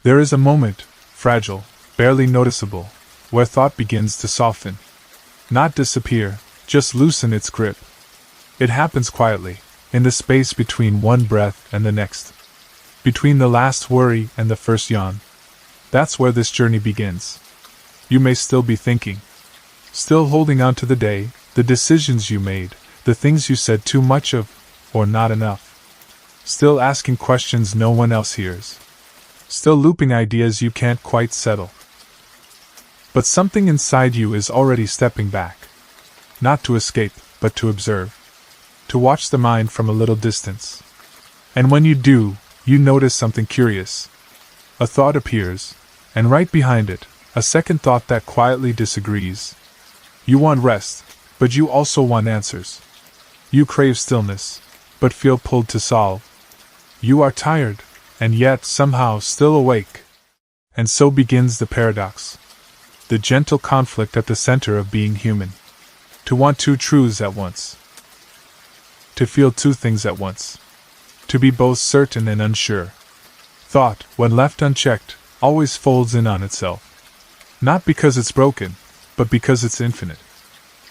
There is a moment, fragile, barely noticeable, where thought begins to soften. Not disappear, just loosen its grip. It happens quietly, in the space between one breath and the next. Between the last worry and the first yawn. That's where this journey begins. You may still be thinking. Still holding on to the day, the decisions you made, the things you said too much of, or not enough. Still asking questions no one else hears. Still looping ideas you can't quite settle. But something inside you is already stepping back. Not to escape, but to observe. To watch the mind from a little distance. And when you do, you notice something curious. A thought appears, and right behind it, a second thought that quietly disagrees. You want rest, but you also want answers. You crave stillness, but feel pulled to solve. You are tired, and yet somehow still awake. And so begins the paradox. The gentle conflict at the center of being human. To want two truths at once. To feel two things at once. To be both certain and unsure. Thought, when left unchecked, always folds in on itself. Not because it's broken, but because it's infinite.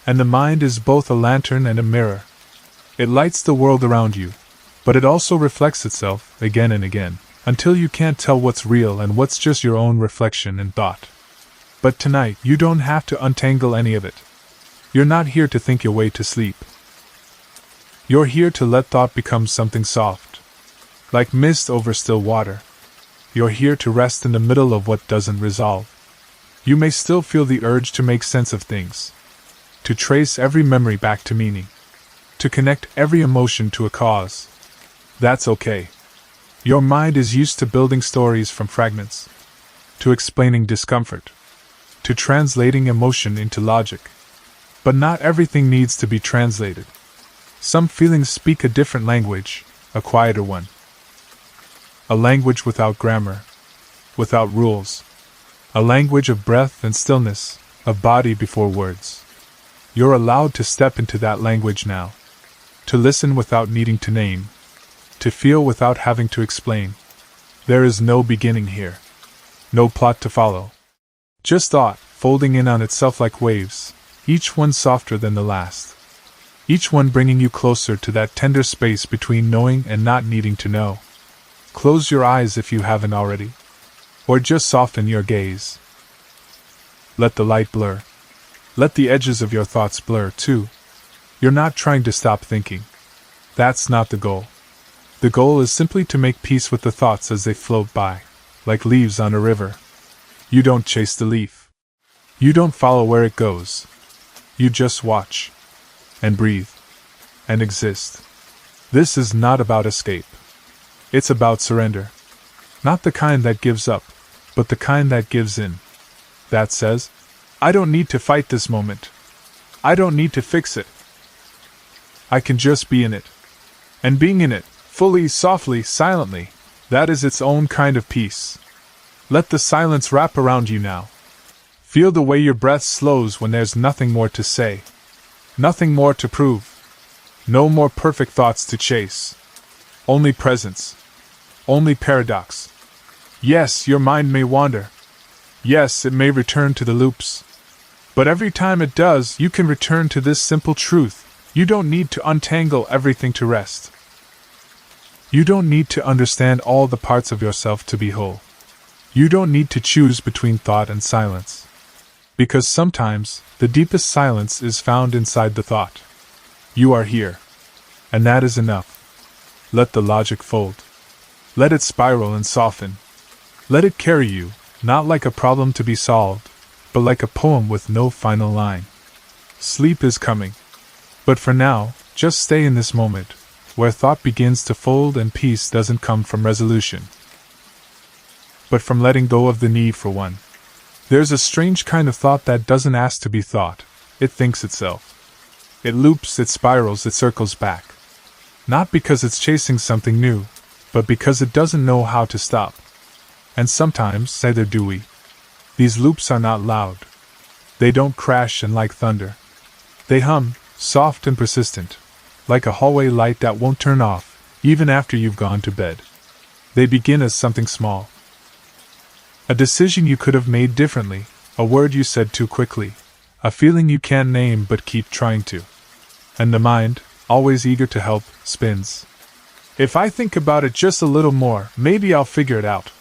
And the mind is both a lantern and a mirror. It lights the world around you, but it also reflects itself, again and again, until you can't tell what's real and what's just your own reflection and thought. But tonight, you don't have to untangle any of it. You're not here to think your way to sleep. You're here to let thought become something soft, like mist over still water. You're here to rest in the middle of what doesn't resolve. You may still feel the urge to make sense of things, to trace every memory back to meaning, to connect every emotion to a cause. That's okay. Your mind is used to building stories from fragments, to explaining discomfort, to translating emotion into logic. But not everything needs to be translated. Some feelings speak a different language, a quieter one. A language without grammar, without rules. A language of breath and stillness, of body before words. You're allowed to step into that language now. To listen without needing to name. To feel without having to explain. There is no beginning here. No plot to follow. Just thought, folding in on itself like waves, each one softer than the last. Each one bringing you closer to that tender space between knowing and not needing to know. Close your eyes if you haven't already. Or just soften your gaze. Let the light blur. Let the edges of your thoughts blur too. You're not trying to stop thinking. That's not the goal. The goal is simply to make peace with the thoughts as they float by, like leaves on a river. You don't chase the leaf. You don't follow where it goes. You just watch. And breathe. And exist. This is not about escape. It's about surrender. Not the kind that gives up, but the kind that gives in. That says, I don't need to fight this moment. I don't need to fix it. I can just be in it. And being in it, fully, softly, silently, that is its own kind of peace. Let the silence wrap around you now. Feel the way your breath slows when there's nothing more to say. Nothing more to prove. No more perfect thoughts to chase. Only presence. Only paradox. Yes, your mind may wander. Yes, it may return to the loops. But every time it does, you can return to this simple truth. You don't need to untangle everything to rest. You don't need to understand all the parts of yourself to be whole. You don't need to choose between thought and silence. Because sometimes, the deepest silence is found inside the thought. You are here. And that is enough. Let the logic fold. Let it spiral and soften. Let it carry you, not like a problem to be solved, but like a poem with no final line. Sleep is coming. But for now, just stay in this moment, where thought begins to fold and peace doesn't come from resolution, but from letting go of the need for one. There's a strange kind of thought that doesn't ask to be thought. It thinks itself. It loops, it spirals, it circles back. Not because it's chasing something new, but because it doesn't know how to stop. And sometimes, neither do we. These loops are not loud. They don't crash and like thunder. They hum, soft and persistent, like a hallway light that won't turn off, even after you've gone to bed. They begin as something small. A decision you could have made differently, a word you said too quickly, a feeling you can't name but keep trying to. And the mind, always eager to help, spins. If I think about it just a little more, maybe I'll figure it out.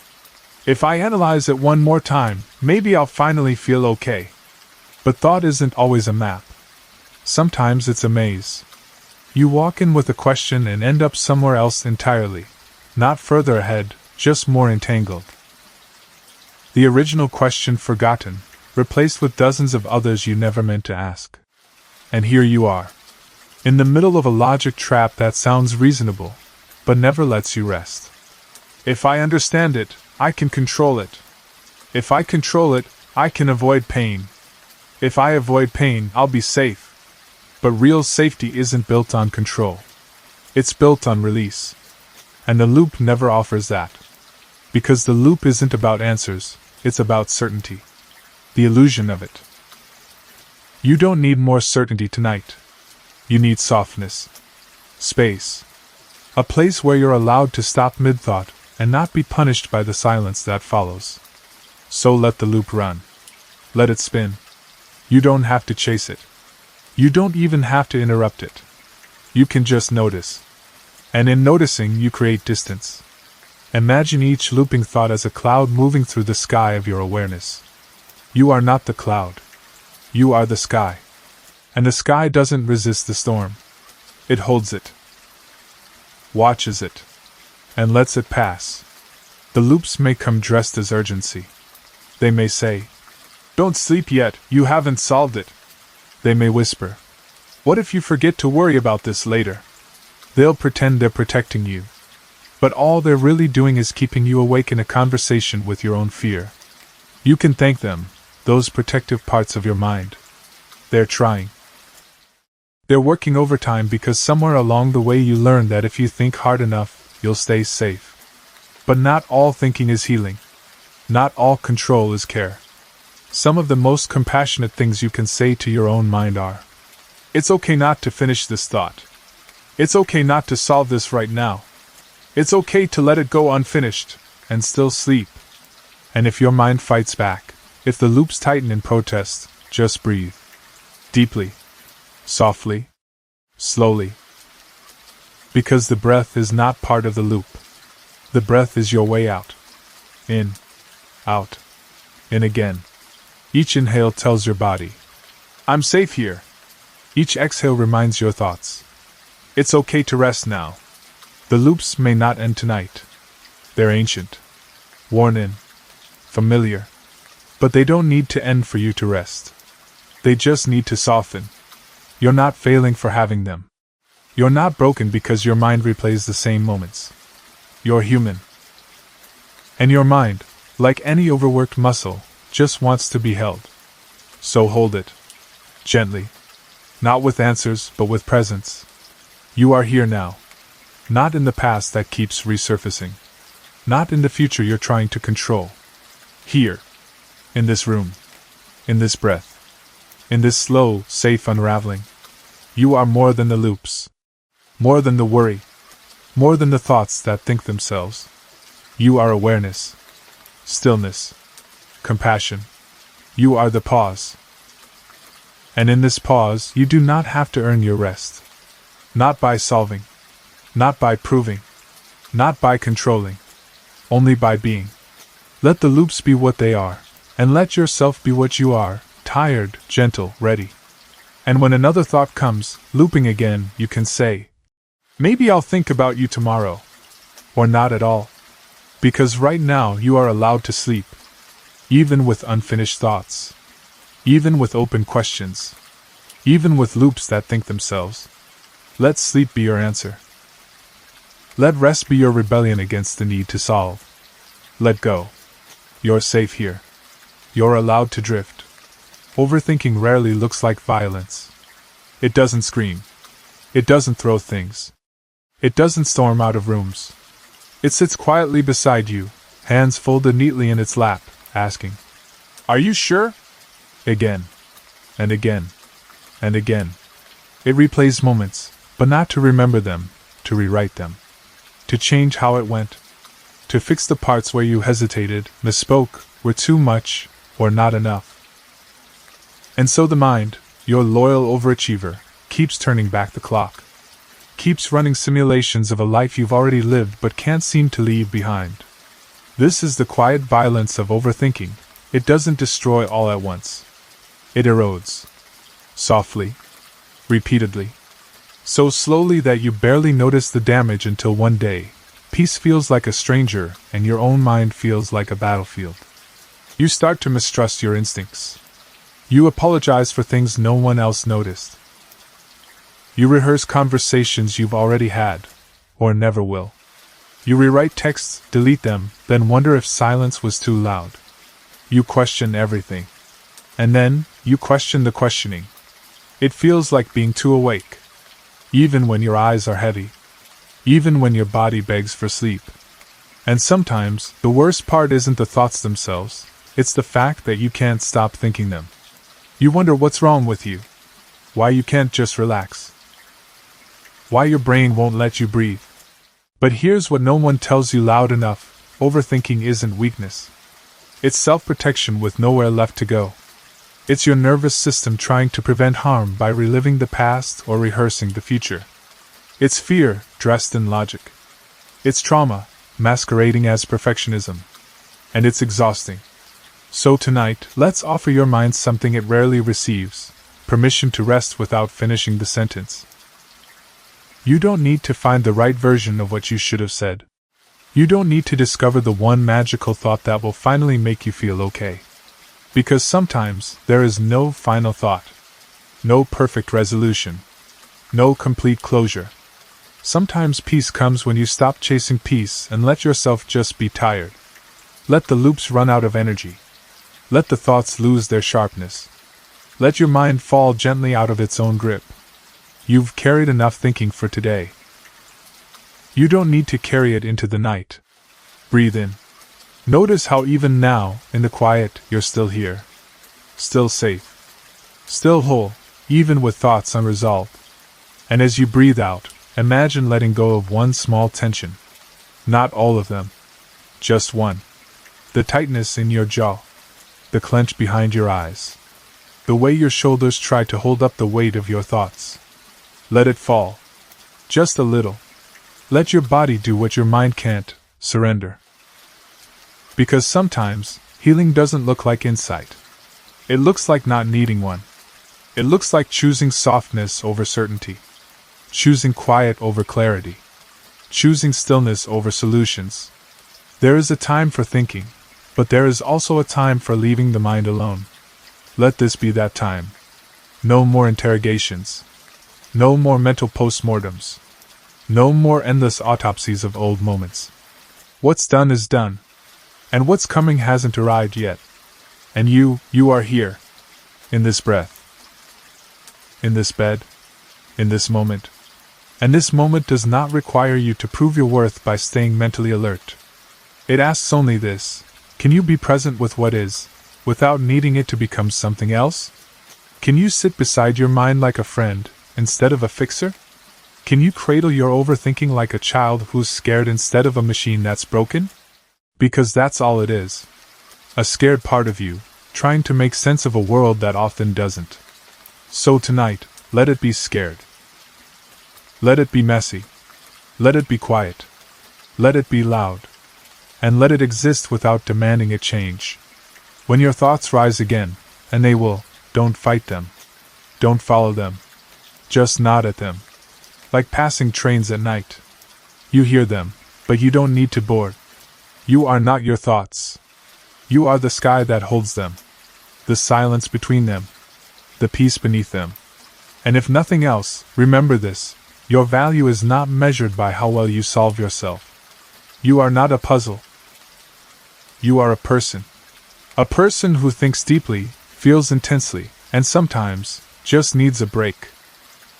If I analyze it one more time, maybe I'll finally feel okay. But thought isn't always a map. Sometimes it's a maze. You walk in with a question and end up somewhere else entirely. Not further ahead, just more entangled. The original question forgotten, replaced with dozens of others you never meant to ask. And here you are, in the middle of a logic trap that sounds reasonable, but never lets you rest. If I understand it, I can control it. If I control it, I can avoid pain. If I avoid pain, I'll be safe. But real safety isn't built on control. It's built on release. And the loop never offers that. Because the loop isn't about answers, it's about certainty. The illusion of it. You don't need more certainty tonight. You need softness. Space. A place where you're allowed to stop mid-thought and not be punished by the silence that follows. So let the loop run. Let it spin. You don't have to chase it. You don't even have to interrupt it. You can just notice. And in noticing, you create distance. Imagine each looping thought as a cloud moving through the sky of your awareness. You are not the cloud. You are the sky. And the sky doesn't resist the storm. It holds it. Watches it. And lets it pass. The loops may come dressed as urgency. They may say, "Don't sleep yet, you haven't solved it." They may whisper, "What if you forget to worry about this later?" They'll pretend they're protecting you. But all they're really doing is keeping you awake in a conversation with your own fear. You can thank them, those protective parts of your mind. They're trying. They're working overtime because somewhere along the way you learn that if you think hard enough, you'll stay safe. But not all thinking is healing. Not all control is care. Some of the most compassionate things you can say to your own mind are, "It's okay not to finish this thought. It's okay not to solve this right now. It's okay to let it go unfinished, and still sleep." And if your mind fights back, if the loops tighten in protest, just breathe. Deeply. Softly. Slowly. Because the breath is not part of the loop. The breath is your way out. In. Out. In again. Each inhale tells your body, "I'm safe here." Each exhale reminds your thoughts, "It's okay to rest now." The loops may not end tonight. They're ancient. Worn in. Familiar. But they don't need to end for you to rest. They just need to soften. You're not failing for having them. You're not broken because your mind replays the same moments. You're human. And your mind, like any overworked muscle, just wants to be held. So hold it. Gently. Not with answers, but with presence. You are here now. Not in the past that keeps resurfacing. Not in the future you're trying to control. Here. In this room. In this breath. In this slow, safe unraveling. You are more than the loops. More than the worry. More than the thoughts that think themselves. You are awareness. Stillness. Compassion. You are the pause. And in this pause, you do not have to earn your rest. Not by solving. Not by proving. Not by controlling. Only by being. Let the loops be what they are, and let yourself be what you are, tired, gentle, ready. And when another thought comes, looping again, you can say, "Maybe I'll think about you tomorrow." Or not at all. Because right now you are allowed to sleep. Even with unfinished thoughts. Even with open questions. Even with loops that think themselves. Let sleep be your answer. Let rest be your rebellion against the need to solve. Let go. You're safe here. You're allowed to drift. Overthinking rarely looks like violence. It doesn't scream. It doesn't throw things. It doesn't storm out of rooms. It sits quietly beside you, hands folded neatly in its lap, asking, "Are you sure?" Again. And again. And again. It replays moments, but not to remember them, to rewrite them. To change how it went. To fix the parts where you hesitated, misspoke, were too much, or not enough. And so the mind, your loyal overachiever, keeps turning back the clock. Keeps running simulations of a life you've already lived but can't seem to leave behind. This is the quiet violence of overthinking. It doesn't destroy all at once. It erodes. Softly. Repeatedly. So slowly that you barely notice the damage until one day, peace feels like a stranger and your own mind feels like a battlefield. You start to mistrust your instincts. You apologize for things no one else noticed. You rehearse conversations you've already had, or never will. You rewrite texts, delete them, then wonder if silence was too loud. You question everything. And then, you question the questioning. It feels like being too awake. Even when your eyes are heavy. Even when your body begs for sleep. And sometimes, the worst part isn't the thoughts themselves, it's the fact that you can't stop thinking them. You wonder what's wrong with you. Why you can't just relax. Why your brain won't let you breathe. But here's what no one tells you loud enough: overthinking isn't weakness. It's self-protection with nowhere left to go. It's your nervous system trying to prevent harm by reliving the past or rehearsing the future. It's fear, dressed in logic. It's trauma, masquerading as perfectionism. And it's exhausting. So tonight, let's offer your mind something it rarely receives: permission to rest without finishing the sentence. You don't need to find the right version of what you should have said. You don't need to discover the one magical thought that will finally make you feel okay. Because sometimes, there is no final thought. No perfect resolution. No complete closure. Sometimes peace comes when you stop chasing peace and let yourself just be tired. Let the loops run out of energy. Let the thoughts lose their sharpness. Let your mind fall gently out of its own grip. You've carried enough thinking for today. You don't need to carry it into the night. Breathe in. Notice how even now, in the quiet, you're still here. Still safe. Still whole, even with thoughts unresolved. And as you breathe out, imagine letting go of one small tension. Not all of them. Just one. The tightness in your jaw. The clench behind your eyes. The way your shoulders try to hold up the weight of your thoughts. Let it fall. Just a little. Let your body do what your mind can't. Surrender. Because sometimes, healing doesn't look like insight. It looks like not needing one. It looks like choosing softness over certainty. Choosing quiet over clarity. Choosing stillness over solutions. There is a time for thinking, but there is also a time for leaving the mind alone. Let this be that time. No more interrogations. No more mental postmortems. No more endless autopsies of old moments. What's done is done. And what's coming hasn't arrived yet. And you are here. In this breath. In this bed. In this moment. And this moment does not require you to prove your worth by staying mentally alert. It asks only this: can you be present with what is, without needing it to become something else? Can you sit beside your mind like a friend, instead of a fixer? Can you cradle your overthinking like a child who's scared instead of a machine that's broken? Because that's all it is. A scared part of you, trying to make sense of a world that often doesn't. So tonight, let it be scared. Let it be messy. Let it be quiet. Let it be loud. And let it exist without demanding a change. When your thoughts rise again, and they will, don't fight them. Don't follow them. Just nod at them. Like passing trains at night. You hear them, but you don't need to board. You are not your thoughts. You are the sky that holds them. The silence between them. The peace beneath them. And if nothing else, remember this: your value is not measured by how well you solve yourself. You are not a puzzle. You are a person. A person who thinks deeply, feels intensely, and sometimes, just needs a break.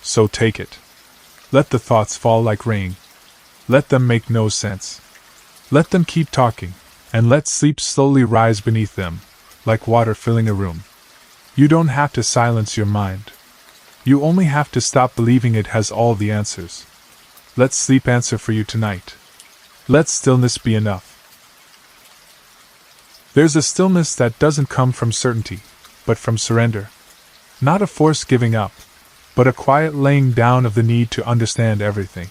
So take it. Let the thoughts fall like rain. Let them make no sense. Let them keep talking, and let sleep slowly rise beneath them, like water filling a room. You don't have to silence your mind. You only have to stop believing it has all the answers. Let sleep answer for you tonight. Let stillness be enough. There's a stillness that doesn't come from certainty, but from surrender. Not a forced giving up, but a quiet laying down of the need to understand everything.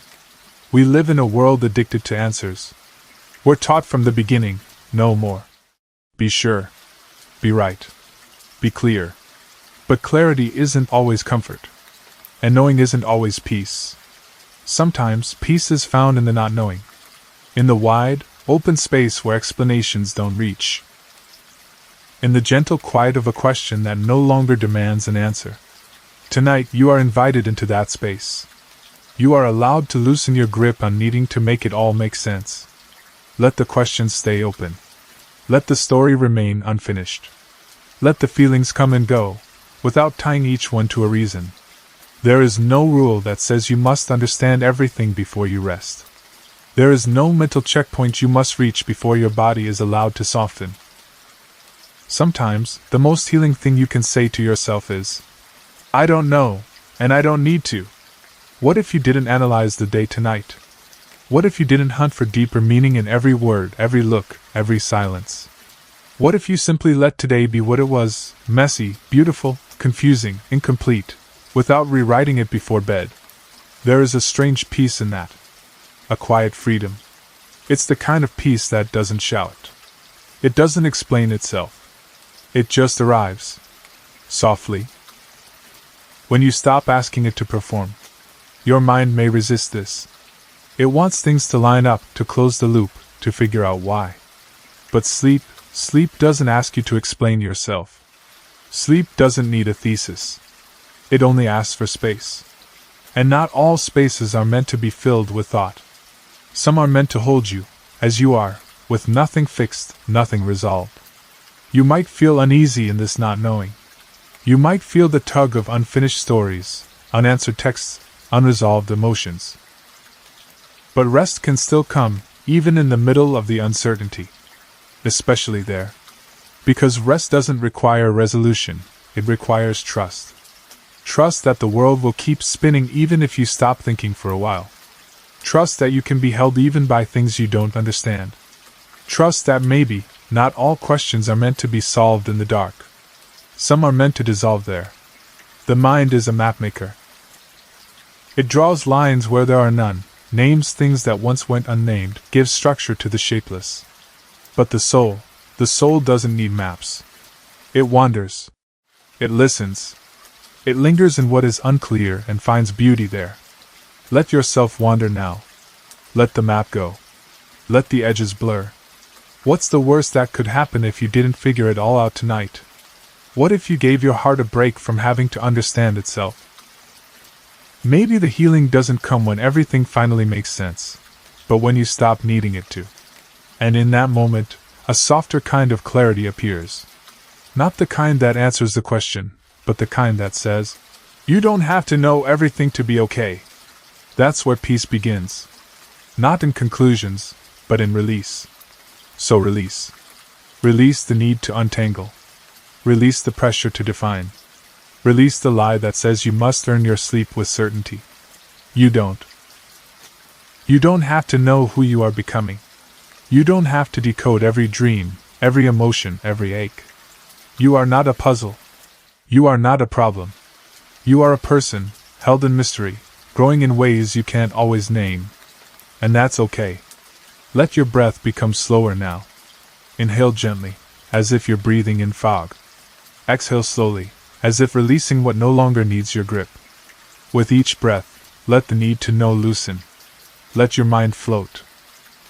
We live in a world addicted to answers. We're taught from the beginning, no more. Be sure. Be right. Be clear. But clarity isn't always comfort. And knowing isn't always peace. Sometimes peace is found in the not knowing. In the wide, open space where explanations don't reach. In the gentle quiet of a question that no longer demands an answer. Tonight you are invited into that space. You are allowed to loosen your grip on needing to make it all make sense. Let the questions stay open. Let the story remain unfinished. Let the feelings come and go, without tying each one to a reason. There is no rule that says you must understand everything before you rest. There is no mental checkpoint you must reach before your body is allowed to soften. Sometimes, the most healing thing you can say to yourself is, I don't know, and I don't need to. What if you didn't analyze the day tonight? What if you didn't hunt for deeper meaning in every word, every look, every silence? What if you simply let today be what it was, messy, beautiful, confusing, incomplete, without rewriting it before bed? There is a strange peace in that. A quiet freedom. It's the kind of peace that doesn't shout. It doesn't explain itself. It just arrives. Softly. When you stop asking it to perform. Your mind may resist this. It wants things to line up, to close the loop, to figure out why. But sleep doesn't ask you to explain yourself. Sleep doesn't need a thesis. It only asks for space. And not all spaces are meant to be filled with thought. Some are meant to hold you, as you are, with nothing fixed, nothing resolved. You might feel uneasy in this not knowing. You might feel the tug of unfinished stories, unanswered texts, unresolved emotions. But rest can still come, even in the middle of the uncertainty. Especially there. Because rest doesn't require resolution, it requires trust. Trust that the world will keep spinning even if you stop thinking for a while. Trust that you can be held even by things you don't understand. Trust that maybe, not all questions are meant to be solved in the dark. Some are meant to dissolve there. The mind is a mapmaker. It draws lines where there are none, names things that once went unnamed, gives structure to the shapeless. But the soul doesn't need maps. It wanders. It listens. It lingers in what is unclear and finds beauty there. Let yourself wander now. Let the map go. Let the edges blur. What's the worst that could happen if you didn't figure it all out tonight? What if you gave your heart a break from having to understand itself? Maybe the healing doesn't come when everything finally makes sense, but when you stop needing it to. And in that moment, a softer kind of clarity appears. Not the kind that answers the question, but the kind that says, you don't have to know everything to be okay. That's where peace begins. Not in conclusions, but in release. So release. Release the need to untangle. Release the pressure to define. Release the lie that says you must earn your sleep with certainty. You don't. You don't have to know who you are becoming. You don't have to decode every dream, every emotion, every ache. You are not a puzzle. You are not a problem. You are a person, held in mystery, growing in ways you can't always name. And that's okay. Let your breath become slower now. Inhale gently, as if you're breathing in fog. Exhale slowly, as if releasing what no longer needs your grip. With each breath, let the need to know loosen. Let your mind float.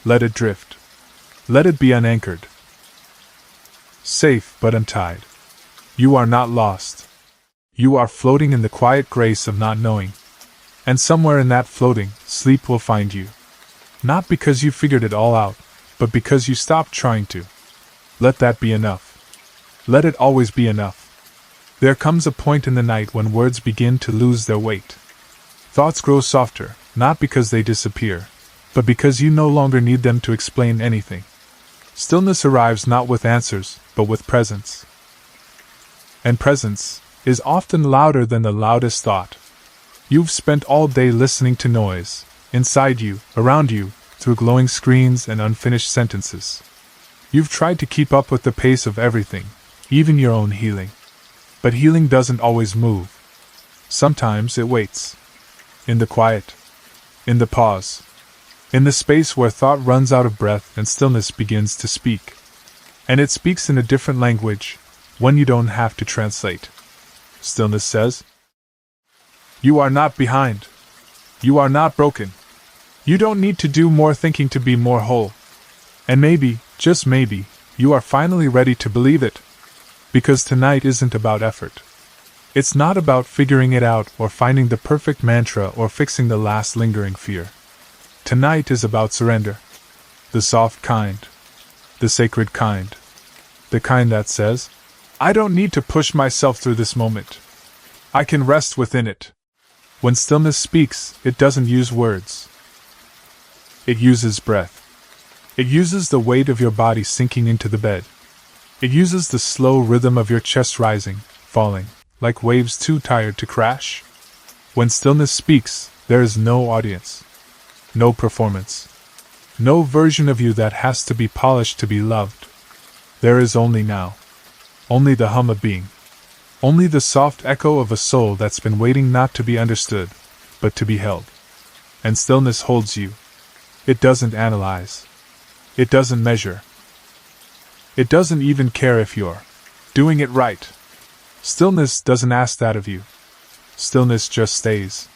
Let it drift. Let it be unanchored. Safe but untied. You are not lost. You are floating in the quiet grace of not knowing. And somewhere in that floating, sleep will find you. Not because you figured it all out, but because you stopped trying to. Let that be enough. Let it always be enough. There comes a point in the night when words begin to lose their weight. Thoughts grow softer, not because they disappear, but because you no longer need them to explain anything. Stillness arrives not with answers, but with presence. And presence is often louder than the loudest thought. You've spent all day listening to noise, inside you, around you, through glowing screens and unfinished sentences. You've tried to keep up with the pace of everything, even your own healing. But healing doesn't always move. Sometimes it waits. In the quiet. In the pause. In the space where thought runs out of breath and stillness begins to speak. And it speaks in a different language, one you don't have to translate. Stillness says, "You are not behind. You are not broken. You don't need to do more thinking to be more whole. And maybe, just maybe, you are finally ready to believe it. Because tonight isn't about effort. It's not about figuring it out or finding the perfect mantra or fixing the last lingering fear. Tonight is about surrender. The soft kind. The sacred kind. The kind that says, I don't need to push myself through this moment. I can rest within it." When stillness speaks, it doesn't use words. It uses breath. It uses the weight of your body sinking into the bed. It uses the slow rhythm of your chest rising, falling, like waves too tired to crash. When stillness speaks, there is no audience. No performance. No version of you that has to be polished to be loved. There is only now. Only the hum of being. Only the soft echo of a soul that's been waiting not to be understood, but to be held. And stillness holds you. It doesn't analyze. It doesn't measure. It doesn't even care if you're doing it right. Stillness doesn't ask that of you. Stillness just stays.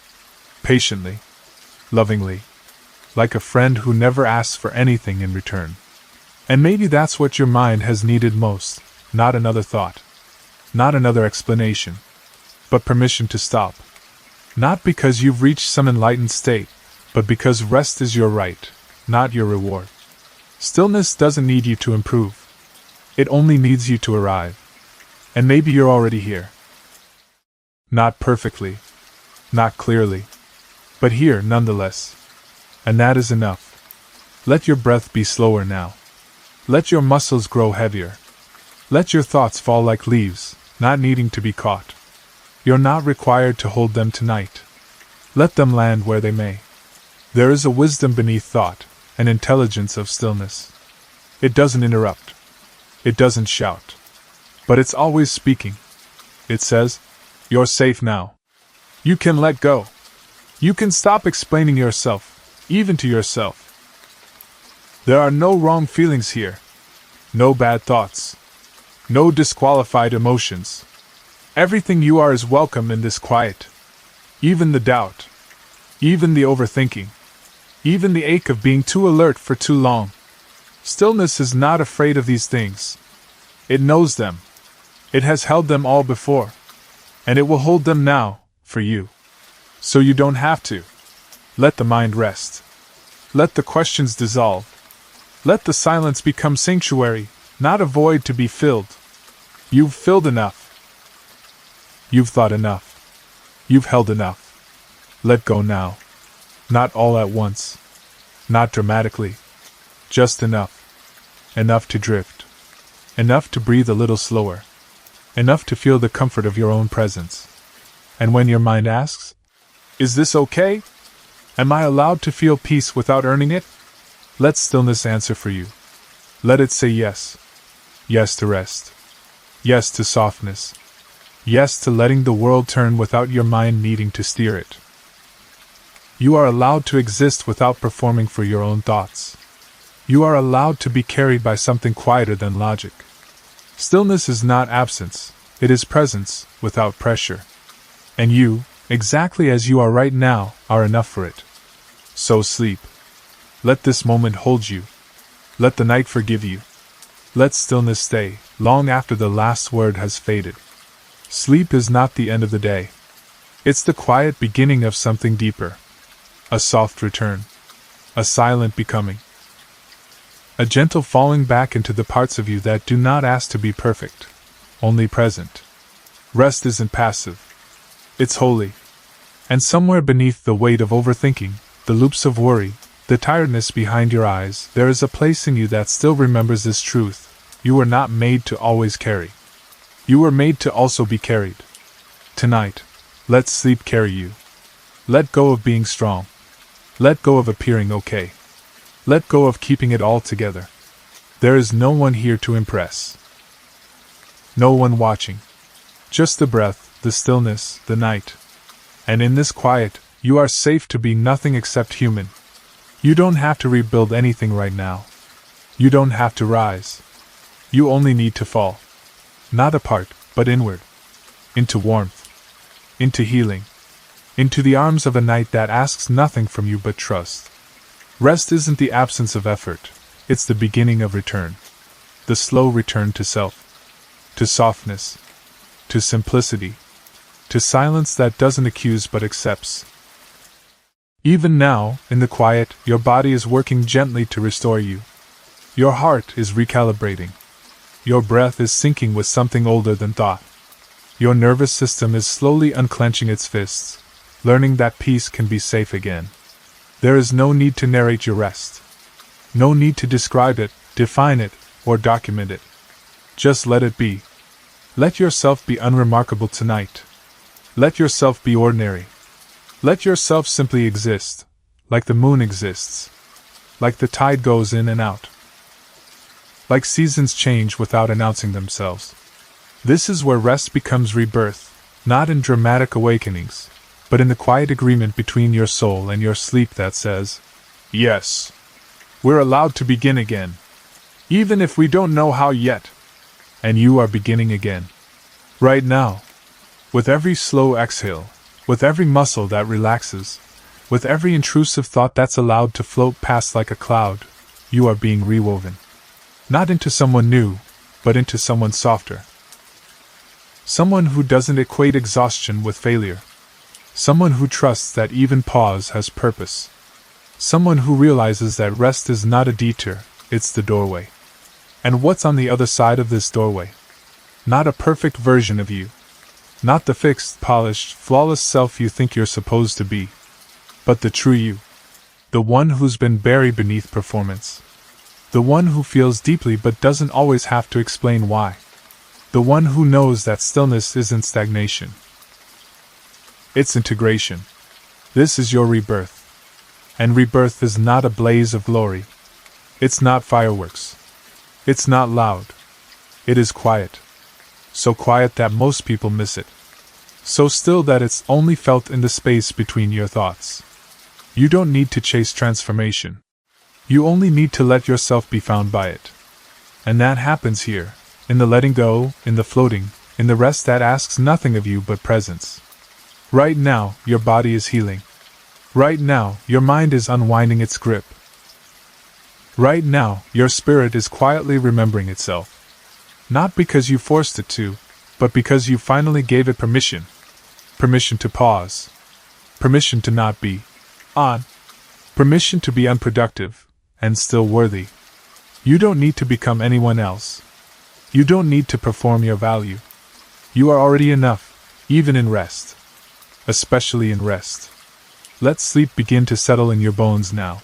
Patiently. Lovingly. Like a friend who never asks for anything in return. And maybe that's what your mind has needed most, not another thought. Not another explanation. But permission to stop. Not because you've reached some enlightened state, but because rest is your right, not your reward. Stillness doesn't need you to improve. It only needs you to arrive. And maybe you're already here. Not perfectly. Not clearly. But here nonetheless. And that is enough. Let your breath be slower now. Let your muscles grow heavier. Let your thoughts fall like leaves, not needing to be caught. You're not required to hold them tonight. Let them land where they may. There is a wisdom beneath thought, an intelligence of stillness. It doesn't interrupt. It doesn't shout. But it's always speaking. It says, "You're safe now. You can let go. You can stop explaining yourself, even to yourself. There are no wrong feelings here. No bad thoughts. No disqualified emotions. Everything you are is welcome in this quiet. Even the doubt. Even the overthinking. Even the ache of being too alert for too long. Stillness is not afraid of these things. It knows them. It has held them all before. And it will hold them now, for you. So you don't have to. Let the mind rest. Let the questions dissolve. Let the silence become sanctuary, not a void to be filled. You've filled enough. You've thought enough. You've held enough. Let go now. Not all at once. Not dramatically. Just enough. Enough to drift. Enough to breathe a little slower. Enough to feel the comfort of your own presence. And when your mind asks, "Is this okay? Am I allowed to feel peace without earning it?" Let stillness answer for you. Let it say yes. Yes to rest. Yes to softness. Yes to letting the world turn without your mind needing to steer it. You are allowed to exist without performing for your own thoughts. You are allowed to be carried by something quieter than logic. Stillness is not absence, it is presence, without pressure. And you, exactly as you are right now, are enough for it. So sleep. Let this moment hold you. Let the night forgive you. Let stillness stay, long after the last word has faded. Sleep is not the end of the day. It's the quiet beginning of something deeper. A soft return. A silent becoming. A gentle falling back into the parts of you that do not ask to be perfect, only present. Rest isn't passive. It's holy. And somewhere beneath the weight of overthinking, the loops of worry, the tiredness behind your eyes, there is a place in you that still remembers this truth. You were not made to always carry. You were made to also be carried. Tonight, let sleep carry you. Let go of being strong. Let go of appearing okay. Let go of keeping it all together. There is no one here to impress. No one watching. Just the breath, the stillness, the night. And in this quiet, you are safe to be nothing except human. You don't have to rebuild anything right now. You don't have to rise. You only need to fall. Not apart, but inward. Into warmth. Into healing. Into the arms of a night that asks nothing from you but trust. Rest isn't the absence of effort, it's the beginning of return. The slow return to self. To softness. To simplicity. To silence that doesn't accuse but accepts. Even now, in the quiet, your body is working gently to restore you. Your heart is recalibrating. Your breath is syncing with something older than thought. Your nervous system is slowly unclenching its fists, learning that peace can be safe again. There is no need to narrate your rest. No need to describe it, define it, or document it. Just let it be. Let yourself be unremarkable tonight. Let yourself be ordinary. Let yourself simply exist, like the moon exists, like the tide goes in and out, like seasons change without announcing themselves. This is where rest becomes rebirth, not in dramatic awakenings, but in the quiet agreement between your soul and your sleep that says, yes, we're allowed to begin again, even if we don't know how yet, and you are beginning again. Right now, with every slow exhale, with every muscle that relaxes, with every intrusive thought that's allowed to float past like a cloud, you are being rewoven. Not into someone new, but into someone softer. Someone who doesn't equate exhaustion with failure. Someone who trusts that even pause has purpose. Someone who realizes that rest is not a detour, it's the doorway. And what's on the other side of this doorway? Not a perfect version of you. Not the fixed, polished, flawless self you think you're supposed to be, but the true you. The one who's been buried beneath performance. The one who feels deeply but doesn't always have to explain why. The one who knows that stillness isn't stagnation. It's integration. This is your rebirth. And rebirth is not a blaze of glory. It's not fireworks. It's not loud. It is quiet. So quiet that most people miss it. So still that it's only felt in the space between your thoughts. You don't need to chase transformation. You only need to let yourself be found by it. And that happens here, in the letting go, in the floating, in the rest that asks nothing of you but presence. Right now, your body is healing. Right now, your mind is unwinding its grip. Right now, your spirit is quietly remembering itself. Not because you forced it to, but because you finally gave it permission. Permission to pause. Permission to not be on. Permission to be unproductive, and still worthy. You don't need to become anyone else. You don't need to perform your value. You are already enough, even in rest. Especially in rest. Let sleep begin to settle in your bones now.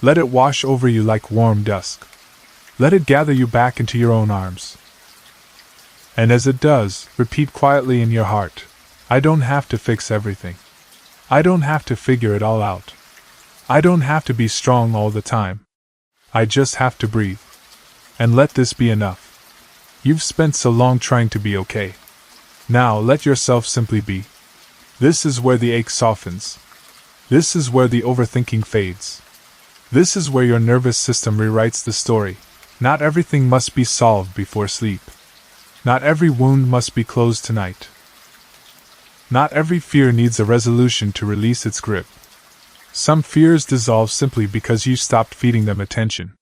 Let it wash over you like warm dusk. Let it gather you back into your own arms. And as it does, repeat quietly in your heart, I don't have to fix everything. I don't have to figure it all out. I don't have to be strong all the time. I just have to breathe. And let this be enough. You've spent so long trying to be okay. Now let yourself simply be. This is where the ache softens. This is where the overthinking fades. This is where your nervous system rewrites the story. Not everything must be solved before sleep. Not every wound must be closed tonight. Not every fear needs a resolution to release its grip. Some fears dissolve simply because you stopped feeding them attention.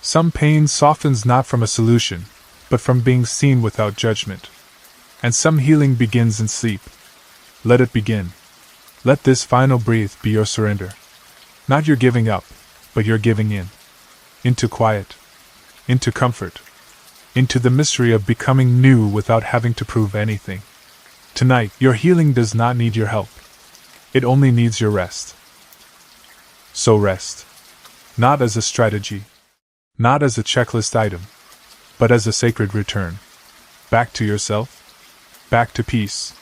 Some pain softens not from a solution, but from being seen without judgment. And some healing begins in sleep. Let it begin. Let this final breath be your surrender. Not your giving up, but your giving in. Into quiet. Into comfort. Into the mystery of becoming new without having to prove anything. Tonight, your healing does not need your help. It only needs your rest. So rest. Not as a strategy. Not as a checklist item. But as a sacred return. Back to yourself. Back to peace.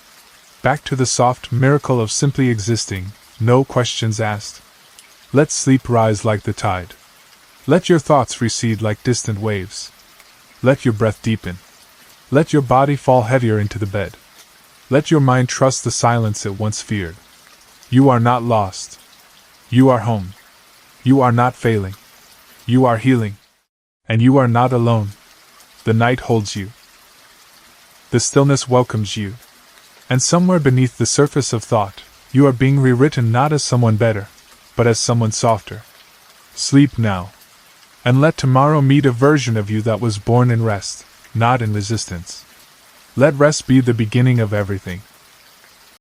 Back to the soft miracle of simply existing, no questions asked. Let sleep rise like the tide. Let your thoughts recede like distant waves. Let your breath deepen. Let your body fall heavier into the bed. Let your mind trust the silence it once feared. You are not lost. You are home. You are not failing. You are healing. And you are not alone. The night holds you. The stillness welcomes you. And somewhere beneath the surface of thought, you are being rewritten not as someone better, but as someone softer. Sleep now. And let tomorrow meet a version of you that was born in rest, not in resistance. Let rest be the beginning of everything.